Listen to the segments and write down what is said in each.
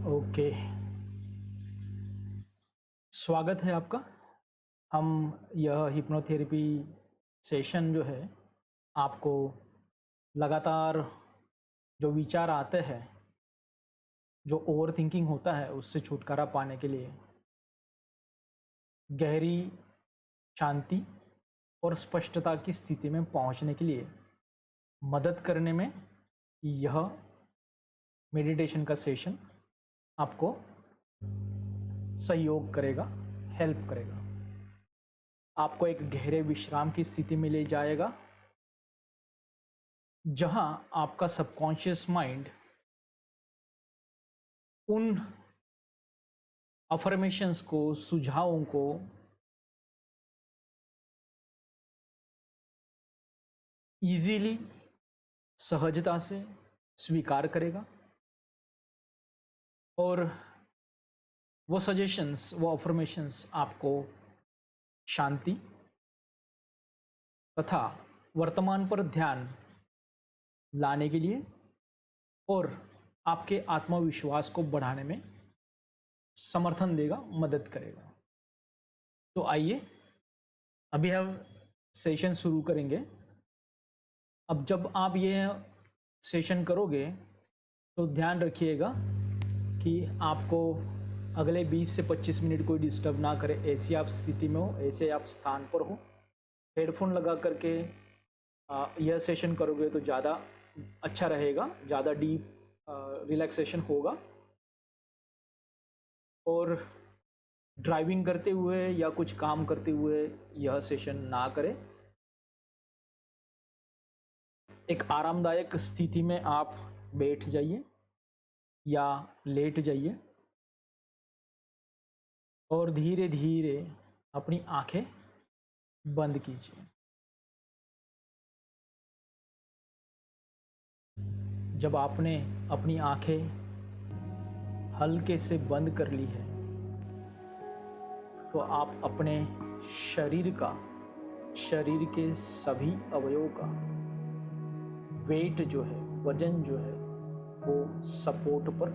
Okay, स्वागत है आपका। हम यह हिप्नोथेरेपी सेशन जो है, आपको लगातार जो विचार आते हैं, जो ओवरथिंकिंग होता है, उससे छुटकारा पाने के लिए गहरी शांति और स्पष्टता की स्थिति में पहुंचने के लिए मदद करने में यह मेडिटेशन का सेशन आपको सहयोग करेगा, हेल्प करेगा। आपको एक गहरे विश्राम की स्थिति में ले जाएगा, जहां आपका सबकॉन्शियस माइंड उन अफर्मेशंस को, सुझावों को इजीली, सहजता से स्वीकार करेगा और वो सजेशंस, वो अफर्मेशंस आपको शांति तथा वर्तमान पर ध्यान लाने के लिए और आपके आत्मविश्वास को बढ़ाने में समर्थन देगा, मदद करेगा। तो आइए अभी हम सेशन शुरू करेंगे। अब जब आप ये सेशन करोगे तो ध्यान रखिएगा कि आपको अगले 20 से 25 मिनट कोई डिस्टर्ब ना करे। ऐसी आप स्थिति में हो, ऐसे आप स्थान पर हो, हेडफोन लगा करके यह सेशन करोगे तो ज़्यादा अच्छा रहेगा, ज़्यादा डीप रिलैक्सेशन होगा। और ड्राइविंग करते हुए या कुछ काम करते हुए यह सेशन ना करें। एक आरामदायक स्थिति में आप बैठ जाइए या लेट जाइए और धीरे धीरे अपनी आंखें बंद कीजिए। जब आपने अपनी आंखें हल्के से बंद कर ली है तो आप अपने शरीर का, शरीर के सभी अवयवों का वेट जो है, वजन जो है, वो सपोर्ट पर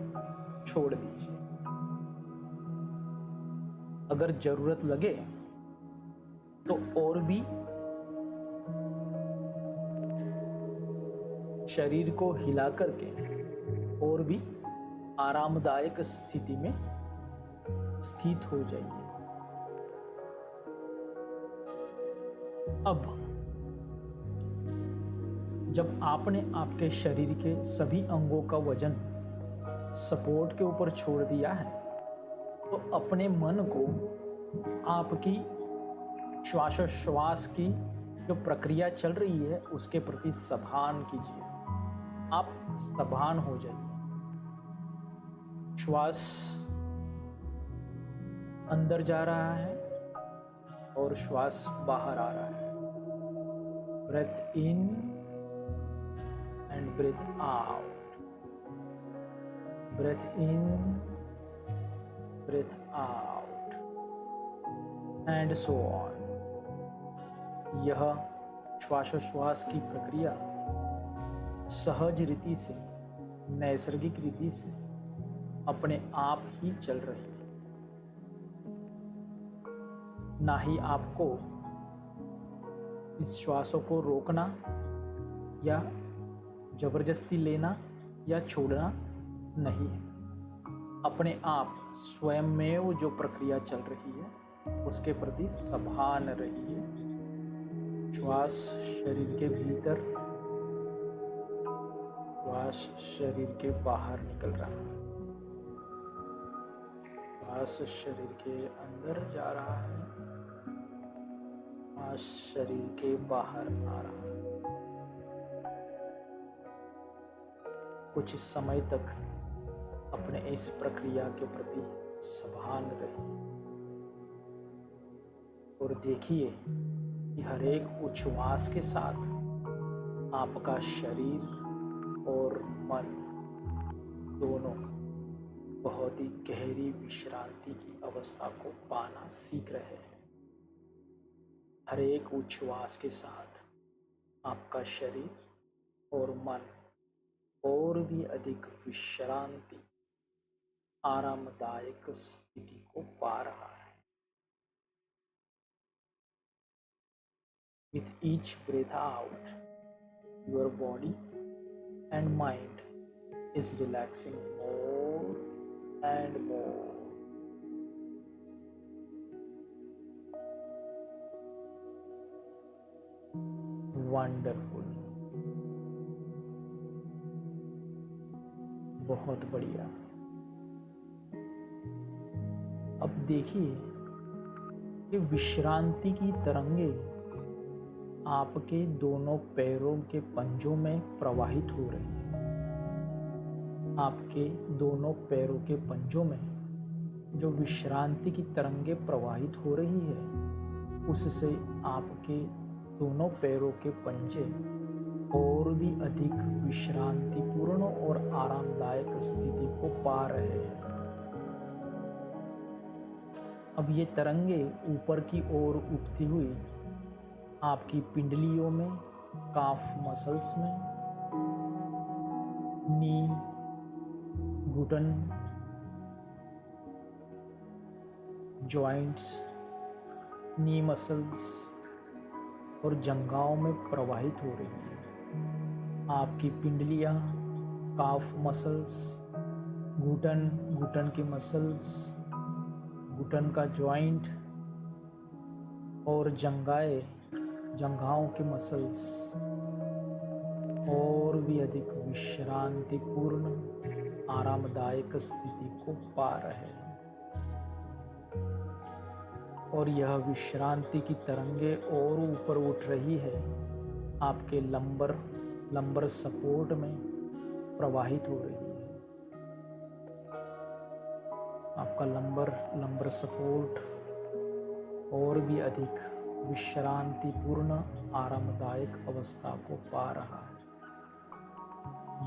छोड़ दीजिए। अगर जरूरत लगे तो और भी शरीर को हिला करके और भी आरामदायक स्थिति में स्थित हो जाइए। अब जब आपने आपके शरीर के सभी अंगों का वजन सपोर्ट के ऊपर छोड़ दिया है तो अपने मन को आपकी श्वासोश्वास की जो प्रक्रिया चल रही है उसके प्रति सभान कीजिए। आप सभान हो जाइए। श्वास अंदर जा रहा है और श्वास बाहर आ रहा है। Breathe in and breathe out, breathe in, breathe out and so on. यह श्वासोश्वास की प्रक्रिया सहज रीति से, नैसर्गिक रीति से अपने आप ही चल रही है। ना ही आपको इस श्वासों को रोकना या जबरदस्ती लेना या छोड़ना नहीं है। अपने आप स्वयं में वो जो प्रक्रिया चल रही है उसके प्रति सभान रहिए। श्वास शरीर के भीतर, श्वास शरीर के बाहर निकल रहा है, श्वास शरीर के अंदर जा रहा है, श्वास शरीर के बाहर आ रहा है। कुछ समय तक अपने इस प्रक्रिया के प्रति सभान रहिए और देखिए कि हर एक उच्छ्वास के साथ आपका शरीर और मन दोनों बहुत ही गहरी विश्रांति की अवस्था को पाना सीख रहे हैं। हर एक उच्छ्वास के साथ आपका शरीर और मन और भी अधिक विश्रांति आरामदायक स्थिति को पा रहा है। With each breath out, your body and mind is relaxing more and more. Wonderful. बहुत बढ़िया। अब देखिए कि विश्रांति की तरंगे आपके दोनों पैरों के पंजों में प्रवाहित हो रही है। आपके दोनों पैरों के पंजों में जो विश्रांति की तरंगे प्रवाहित हो रही है, उससे आपके दोनों पैरों के पंजे और भी अधिक विश्रांतिपूर्ण और आरामदायक स्थिति को पा रहे हैं। अब ये तरंगे ऊपर की ओर उठती हुई आपकी पिंडलियों में, काफ मसल्स में, नी, घुटन, जॉइंट्स, नी मसल्स और जंघाओं में प्रवाहित हो रही है। आपकी पिंडलियां, काफ मसल्स, घुटन, घुटन के मसल्स, घुटन का जॉइंट और जंघाओं के मसल्स और भी अधिक विश्रांतिपूर्ण आरामदायक स्थिति को पा रहे हैं। और यह विश्रांति की तरंगे और ऊपर उठ रही है, आपके लंबर सपोर्ट में प्रवाहित हो रही है। आपका लंबर सपोर्ट और भी अधिक विश्रांतिपूर्ण आरामदायक अवस्था को पा रहा है।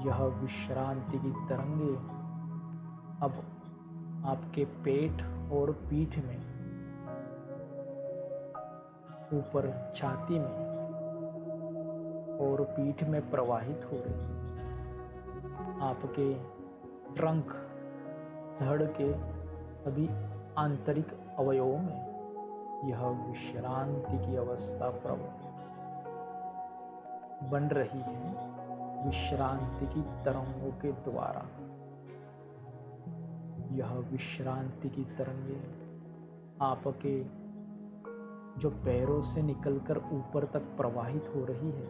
यह विश्रांति की तरंगे अब आपके पेट और पीठ में, ऊपर छाती में और पीठ में प्रवाहित हो रही है। आपके ट्रंक, धड़ के सभी आंतरिक अवयवों में यह विश्रांति की अवस्था बन रही है। विश्रांति की तरंगों के द्वारा यह विश्रांति की तरंगे आपके जो पैरों से निकलकर ऊपर तक प्रवाहित हो रही है,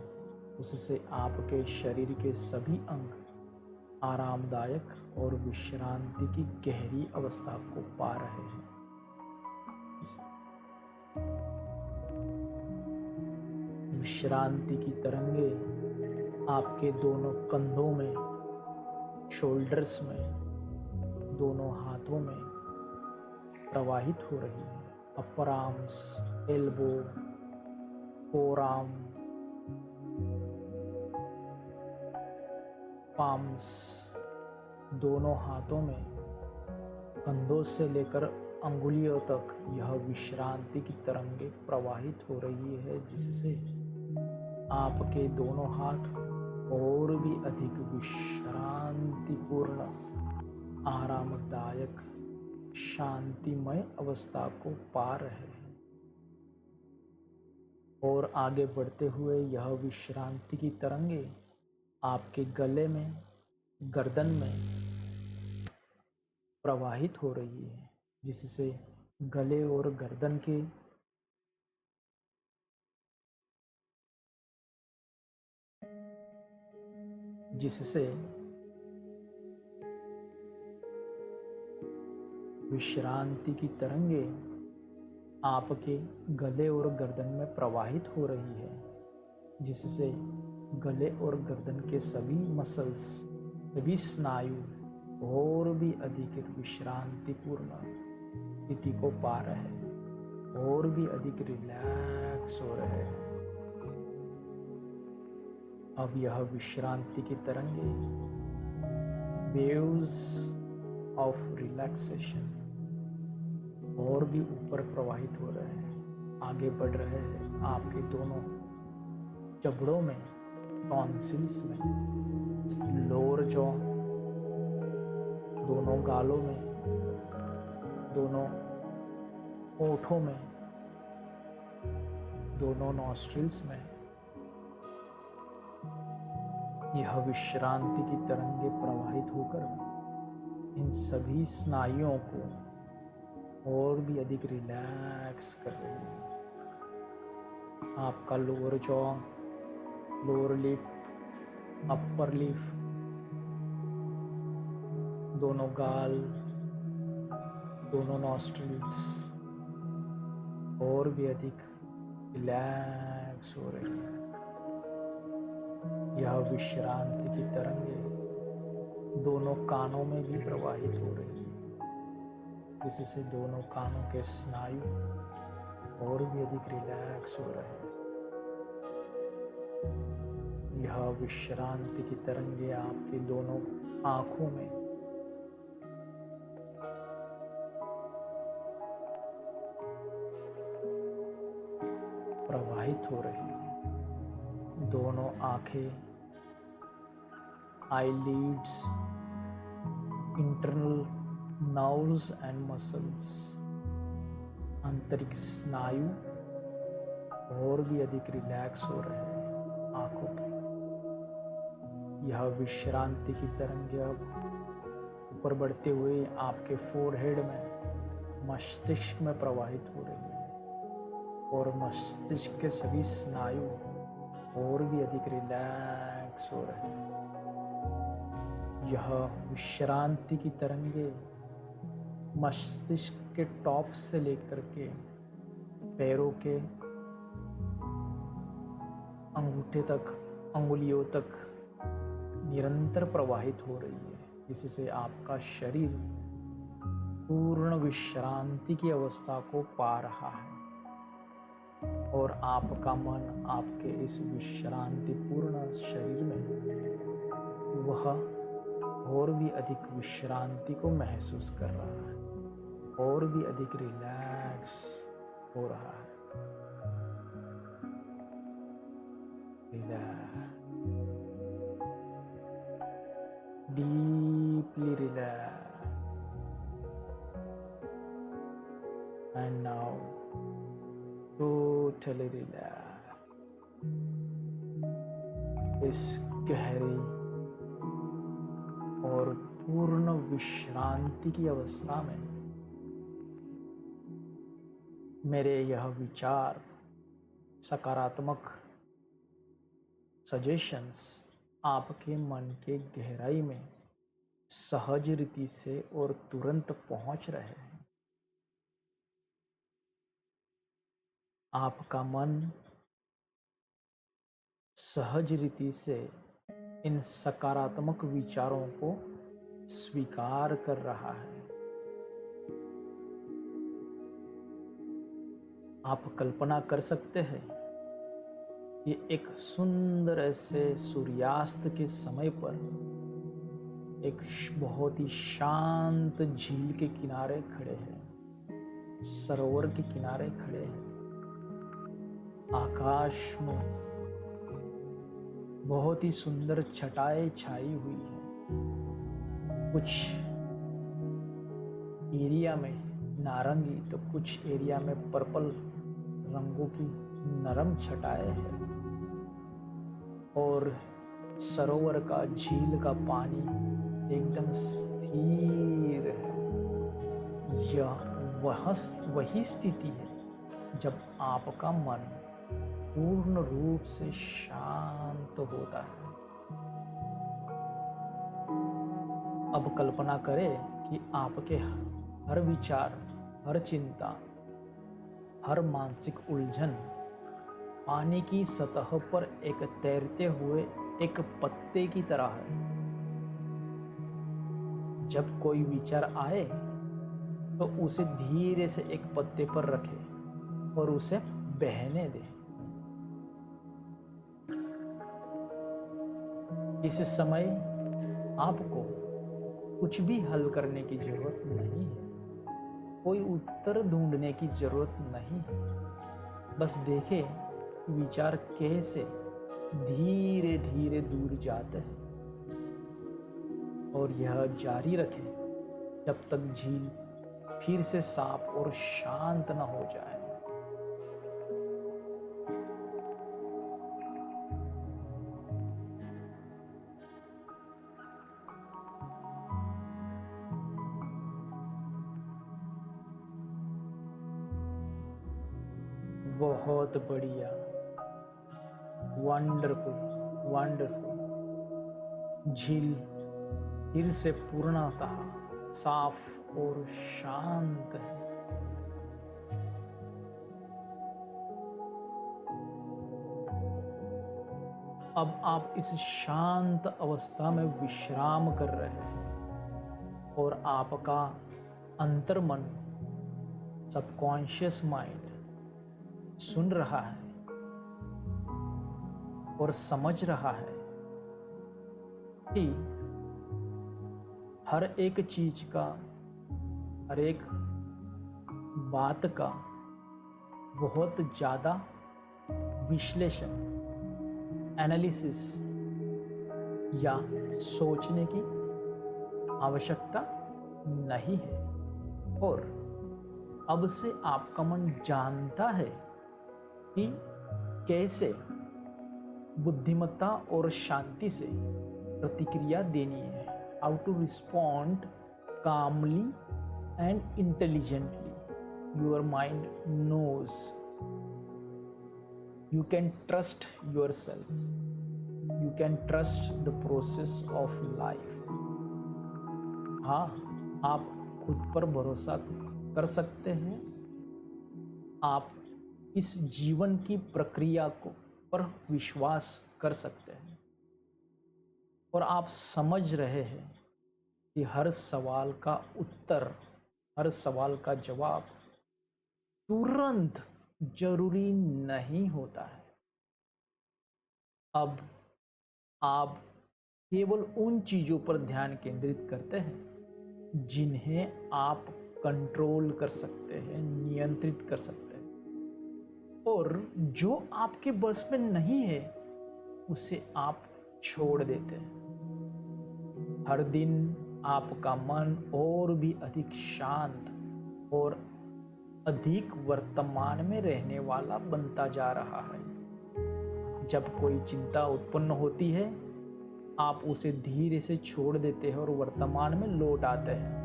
उससे आपके शरीर के सभी अंग आरामदायक और विश्रांति की गहरी अवस्था को पा रहे हैं। विश्रांति की तरंगे आपके दोनों कंधों में, शोल्डर्स में, दोनों हाथों में प्रवाहित हो रही है। अपर आर्म्स, एल्बो, फोरआर्म, पाम्स, दोनों हाथों में, कंधों से लेकर अंगुलियों तक यह विश्रांति की तरंगे प्रवाहित हो रही है, जिससे आपके दोनों हाथ और भी अधिक विश्रांतिपूर्ण, आरामदायक, शांतिमय अवस्था को पा रहे हैं। और आगे बढ़ते हुए यह विश्रांति की तरंगे आपके गले में, गर्दन में प्रवाहित हो रही है, जिससे गले और गर्दन के विश्रांति की तरंगे आपके गले और गर्दन में प्रवाहित हो रही है, जिससे गले और गर्दन के सभी मसल्स, सभी स्नायु और भी अधिक विश्रांतिपूर्ण स्थिति को पा रहे हैं और भी अधिक रिलैक्स हो रहे हैं। अब यह विश्रांति की तरंगे वेव्स ऑफ रिलैक्सेशन और भी ऊपर प्रवाहित हो रहे हैं, आगे बढ़ रहे हैं। आपके दोनों जबड़ों में, टॉन्सिल्स में, लोअर जॉ, दोनों गालों में, दोनों होठों में, दोनों नॉस्ट्रिल्स में यह विश्रांति की तरंगे प्रवाहित होकर इन सभी स्नायुओं को और भी अधिक रिलैक्स कर रही है। आपका lower jaw, lower lip, upper lip, दोनों गाल, दोनों नॉस्ट्रिल्स और भी अधिक रिलैक्स हो रही है। यह विश्रांति की तरंगे दोनों कानों में भी प्रवाहित हो रही है, जिससे दोनों कानों के स्नायु और भी अधिक रिलैक्स हो रहे हैं। यह विश्रांति की तरंगे आपकी दोनों आंखों में प्रवाहित हो रही है। दोनों आंखें, eyelids, internal nerves and muscles, आंतरिक स्नायु और भी अधिक रिलैक्स हो रहे हैं आंखों के। यह विश्रांति की तरंगे अब ऊपर बढ़ते हुए आपके फोरहेड में, मस्तिष्क में प्रवाहित हो रही है और मस्तिष्क के सभी स्नायु और भी अधिक रिलैक्स हो रहे हैं। यह विश्रांति की तरंगे मस्तिष्क के टॉप से लेकर के पैरों के अंगूठे तक, अंगुलियों तक निरंतर प्रवाहित हो रही है, जिससे आपका शरीर पूर्ण विश्रांति की अवस्था को पा रहा है और आपका मन आपके इस विश्रांति पूर्ण शरीर में वह और भी अधिक विश्रांति को महसूस कर रहा है और भी अधिक रिलैक्स हो रहा है। Deeply relax and now totally relax. इस गहरी और पूर्ण विश्रांति की अवस्था में मेरे यह विचार, सकारात्मक सजेशंस आपके मन के गहराई में सहज रीति से और तुरंत पहुंच रहे हैं। आपका मन सहज रीति से इन सकारात्मक विचारों को स्वीकार कर रहा है। आप कल्पना कर सकते हैं कि एक सुंदर ऐसे सूर्यास्त के समय पर एक बहुत ही शांत झील के किनारे खड़े हैं, सरोवर के किनारे खड़े हैं। आकाश में बहुत ही सुंदर छटाएं छाई हुई है। कुछ एरिया में नारंगी तो कुछ एरिया में पर्पल रंगों की नरम छटाएं हैं और सरोवर का, झील का पानी एकदम स्थिर है। यह वही स्थिति है जब आपका मन पूर्ण रूप से शांत होता है। अब कल्पना करें कि आपके हर विचार, हर चिंता, हर मानसिक उलझन पानी की सतह पर एक तैरते हुए एक पत्ते की तरह है। जब कोई विचार आए तो उसे धीरे से एक पत्ते पर रखें और उसे बहने दें। इस समय आपको कुछ भी हल करने की जरूरत नहीं है, कोई उत्तर ढूंढने की जरूरत नहीं है। बस देखें विचार कैसे धीरे धीरे दूर जाते हैं और यह जारी रखें जब तक झील फिर से साफ और शांत न हो जाए। बहुत बढ़िया, वंडरफुल वंडरफुल। झील फिर से पूर्णतः साफ और शांत है। अब आप इस शांत अवस्था में विश्राम कर रहे हैं और आपका अंतर्मन, सबकॉन्शियस माइंड सुन रहा है और समझ रहा है कि हर एक चीज का, हर एक बात का बहुत ज़्यादा विश्लेषण, एनालिसिस या सोचने की आवश्यकता नहीं है। और अब से आपका मन जानता है कि कैसे बुद्धिमत्ता और शांति से प्रतिक्रिया देनी है। How to respond calmly and intelligently. Your mind knows. You can trust yourself. You can trust the process of life. हाँ, आप खुद पर भरोसा कर सकते हैं। आप इस जीवन की प्रक्रिया को पर विश्वास कर सकते हैं और आप समझ रहे हैं कि हर सवाल का उत्तर, हर सवाल का जवाब तुरंत जरूरी नहीं होता है। अब आप केवल उन चीजों पर ध्यान केंद्रित करते हैं जिन्हें आप कंट्रोल कर सकते हैं, नियंत्रित कर सकते हैं, और जो आपके बस में नहीं है उसे आप छोड़ देते हैं। हर दिन आपका मन और भी अधिक शांत और अधिक वर्तमान में रहने वाला बनता जा रहा है। जब कोई चिंता उत्पन्न होती है, आप उसे धीरे से छोड़ देते हैं और वर्तमान में लौट आते हैं।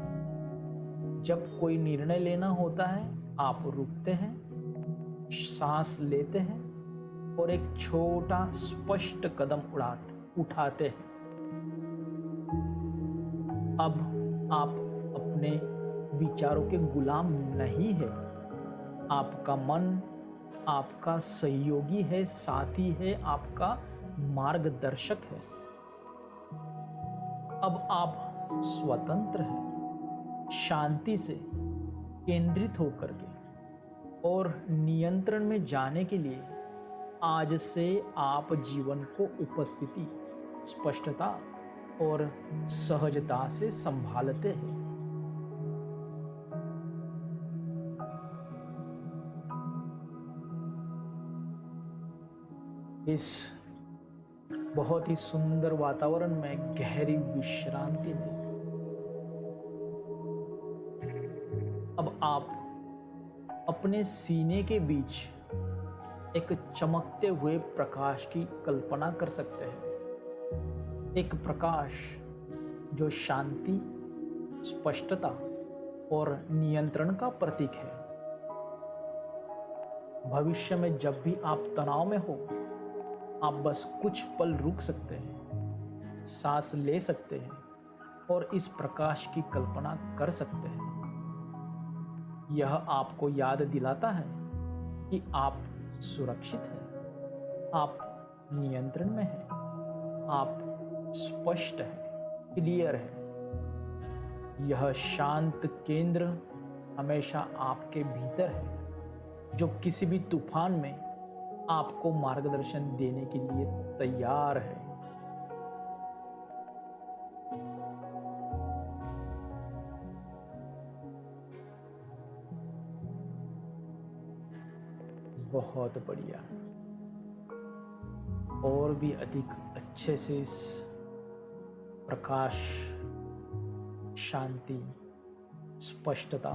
जब कोई निर्णय लेना होता है, आप रुकते हैं, सांस लेते हैं और एक छोटा स्पष्ट कदम उठाते हैं। अब आप अपने विचारों के गुलाम नहीं है। आपका मन आपका सहयोगी है, साथी है, आपका मार्गदर्शक है। अब आप स्वतंत्र हैं, शांति से केंद्रित होकर के और नियंत्रण में जाने के लिए आज से आप जीवन को उपस्थिति, स्पष्टता और सहजता से संभालते हैं। इस बहुत ही सुंदर वातावरण में गहरी विश्रांति में अब आप अपने सीने के बीच एक चमकते हुए प्रकाश की कल्पना कर सकते हैं। एक प्रकाश जो शांति, स्पष्टता और नियंत्रण का प्रतीक है। भविष्य में जब भी आप तनाव में हो, आप बस कुछ पल रुक सकते हैं, सांस ले सकते हैं और इस प्रकाश की कल्पना कर सकते हैं। यह आपको याद दिलाता है कि आप सुरक्षित हैं, आप नियंत्रण में हैं, आप स्पष्ट हैं, क्लियर हैं। यह शांत केंद्र हमेशा आपके भीतर है, जो किसी भी तूफान में आपको मार्गदर्शन देने के लिए तैयार है। बहुत बढ़िया। और भी अधिक अच्छे से इस प्रकाश, शांति स्पष्टता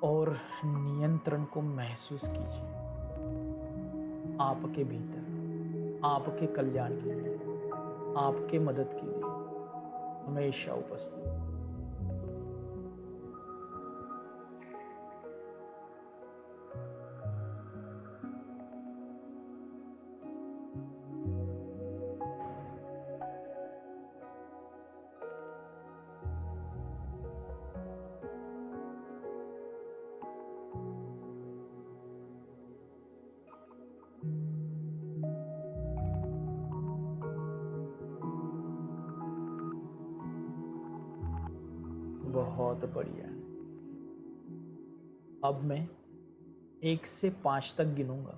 और नियंत्रण को महसूस कीजिए। आपके भीतर, आपके कल्याण के लिए, आपके मदद के लिए हमेशा उपस्थित। बहुत बढ़िया। अब मैं 1 से 5 तक गिनूंगा।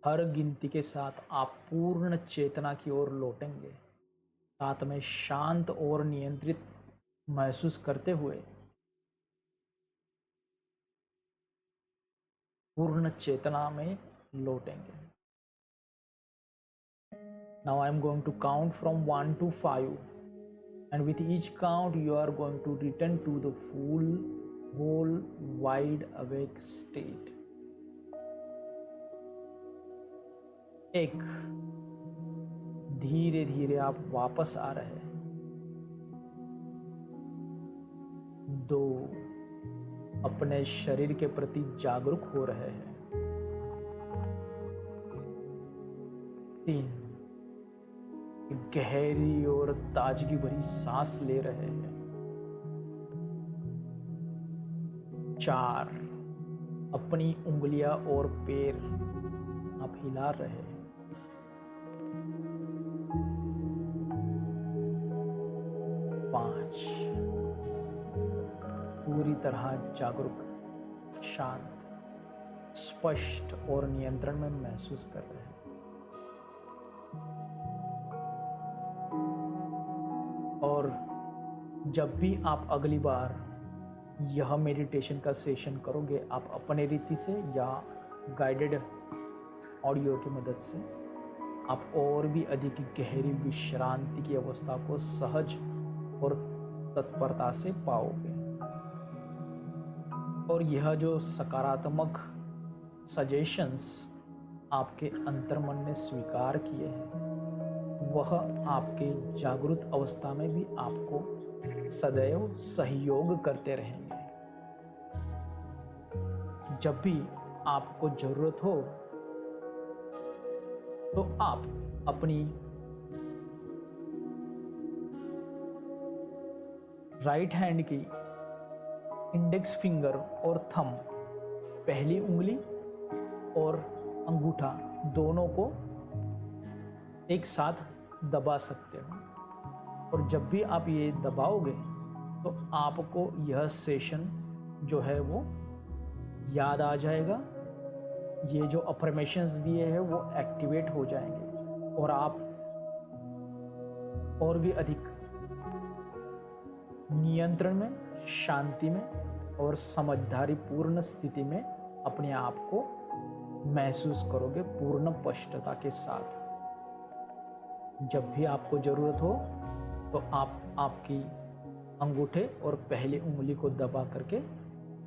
हर गिनती के साथ आप पूर्ण चेतना की ओर लौटेंगे, साथ में शांत और नियंत्रित महसूस करते हुए पूर्ण चेतना में लौटेंगे। Now I am going to count from 1 to 5, and with each count you are going to return to the full, whole, wide awake state. 1, धीरे धीरे आप वापस आ रहे हैं। 2, अपने शरीर के प्रति जागरूक हो रहे हैं। 3, गहरी और ताजगी भरी सांस ले रहे हैं। 4, अपनी उंगलियां और पैर आप हिला रहे हैं। 5, पूरी तरह जागरूक, शांत, स्पष्ट और नियंत्रण में महसूस कर रहे हैं। और जब भी आप अगली बार यह मेडिटेशन का सेशन करोगे, आप अपने रीति से या गाइडेड ऑडियो की मदद से आप और भी अधिक गहरी विश्रांति की अवस्था को सहज और तत्परता से पाओगे। और यह जो सकारात्मक सजेशंस आपके अंतर्मन ने स्वीकार किए हैं, वह आपके जागृत अवस्था में भी आपको सदैव सहयोग करते रहेंगे। जब भी आपको जरूरत हो तो आप अपनी राइट हैंड की इंडेक्स फिंगर और थंब, पहली उंगली और अंगूठा दोनों को एक साथ दबा सकते हो। और जब भी आप ये दबाओगे तो आपको यह सेशन जो है वो याद आ जाएगा। ये जो अफर्मेशंस दिए हैं वो एक्टिवेट हो जाएंगे और आप और भी अधिक नियंत्रण में, शांति में और समझदारी पूर्ण स्थिति में अपने आप को महसूस करोगे, पूर्ण स्पष्टता के साथ। जब भी आपको जरूरत हो तो आप आपकी अंगूठे और पहली उंगली को दबा करके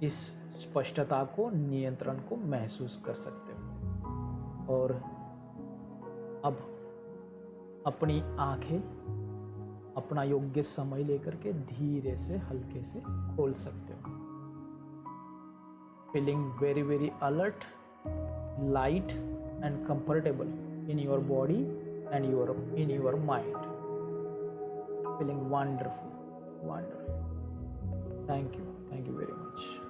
इस स्पष्टता को, नियंत्रण को महसूस कर सकते हो। और अब अपनी आंखें अपना योग्य समय लेकर के धीरे से, हल्के से खोल सकते हो। Feeling very very alert, light and comfortable in your body and in your mind. Feeling wonderful. Thank you very much.